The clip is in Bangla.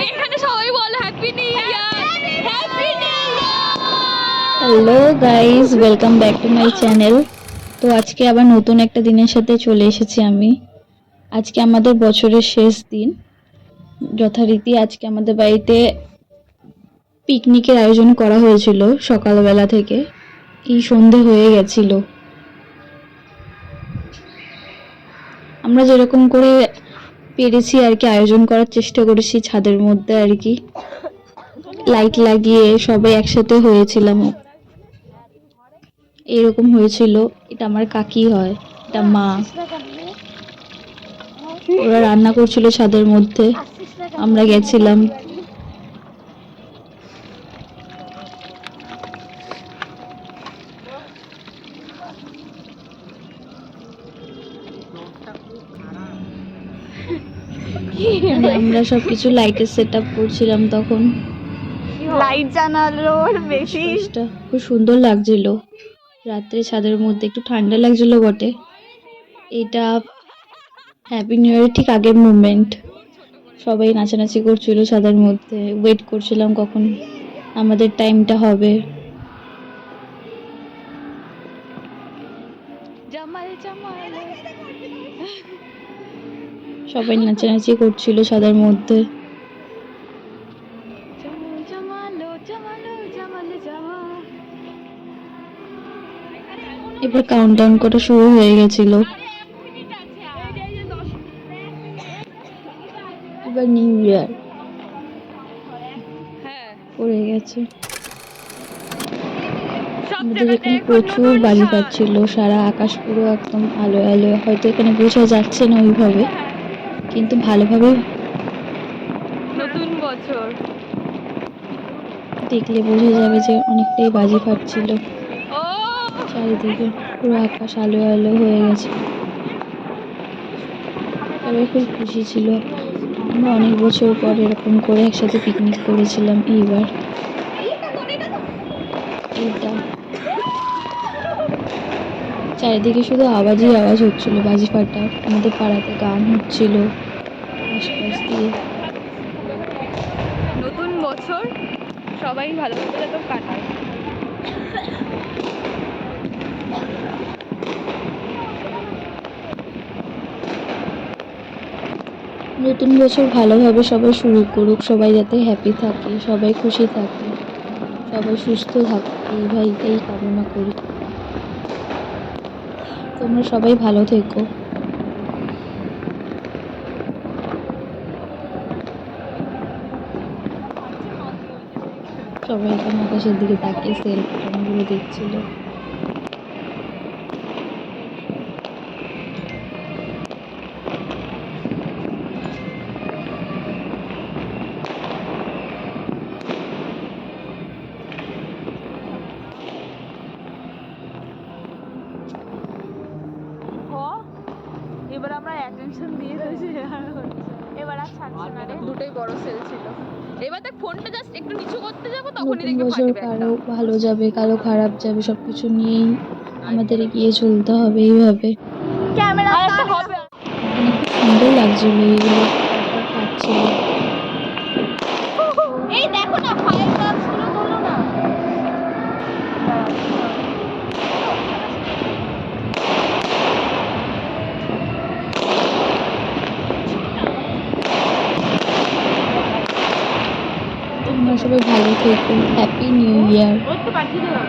এখানে সবাই বলে happy new year, happy new year. Hello guys, welcome back to my channel. তো আজকে আবার নতুন একটা দিনের সাথে চলে এসেছি আমি। আজকে আমাদের বছরের শেষ দিন। যথারীতি আজকে আমাদের বাড়িতে পিকনিকের আয়োজন করা হয়েছিল সকালবেলা থেকে। এই সন্ধে হয়ে গেছিল। আমরা যেরকম করে পেরেছি আর কি আয়োজন করার চেষ্টা করেছি ছাদের মধ্যে আর কি, লাইট লাগিয়ে সবাই একসাথে হয়েছিলাম। এরকম হয়েছিল। এটা আমার কাকি হয়, এটা মা। ওরা রান্না করছিল ছাদের মধ্যে, আমরা গেছিলাম। আমরা সবকিছু লাইটের সেট আপ করছিলাম তখন। লাইট জানালো বেশি, খুব সুন্দর লাগছিল রাত্রে ছাদের মধ্যে। একটু ঠান্ডা লাগছিল বটে। এটা হ্যাপি নিউ ইয়ারের ঠিক আগের মুভমেন্ট। সবাই নাচানাচি করছিল ছাদের মধ্যে। ওয়েট করছিলাম কখন আমাদের টাইমটা হবে। সবাই নাচানাচি করছিল ছাদের মধ্যে। এবার কাউন্টডাউন করা শুরু হয়ে গেছিল। এবার নিউ ইয়ার পড়ে গেছে। আমাদের এখানে প্রচুর বাজি ফাটছিল, সারা আকাশ পুরো একদম আলো আলো। হয়তো এখানে বোঝা যাচ্ছে না ওইভাবে, কিন্তু ভালোভাবে নতুন বছর দেখলে বোঝা যাবে যে অনেকটাই বাজি ফাটছিল চারিদিকে। পুরো আকাশ আলো আলো হয়ে গেছে। সবাই খুব খুশি ছিল। আমরা অনেক বছর পর এরকম করে একসাথে পিকনিক করেছিলাম এইবার। এইটা চারিদিকে শুধু আওয়াজই আওয়াজ হচ্ছিল বাজি ফাটার। আমাদের পাড়াতে গান হচ্ছিল আশপাশ দিয়ে। নতুন বছর সবাই ভালোভাবে যাতে কাটায়। নতুন বছর ভালোভাবে সবাই শুরু করুক, সবাই যাতে হ্যাপি থাকে, সবাই খুশি থাকে, সবাই সুস্থ থাকে, এইটাই কামনা করি। তোমরা সবাই ভালো থেকো। সবাই এখানে আকাশের দিকে তাকিয়ে সেলফোনগুলো দেখছিল। এবার আমরা অ্যাটেনশন দিয়ে দিয়েছি, এবার আর ছাড়ছে না রে। দুটোই বড় সেল ছিল। এবার দেখ ফোনটা জাস্ট একটু নিচু করতে যাবো, তখনই নতুন দেখবি বছর ফাটবে। কারো ভালো যাবে, কারো খারাপ যাবে, সবকিছু নিয়েই আমাদের এগিয়ে চলতে হবে এইভাবে। ক্যামেরা হবে। এখানে খুব সুন্দর লাগছিল এইগুলো ফাটছিল। এই দেখো না ফায়ার ওয়ার্কস গুলো তোলো না। তোমরা সবাই ভালো থেকো। Happy new year. ওই তো পাঠিয়ে দিলাম।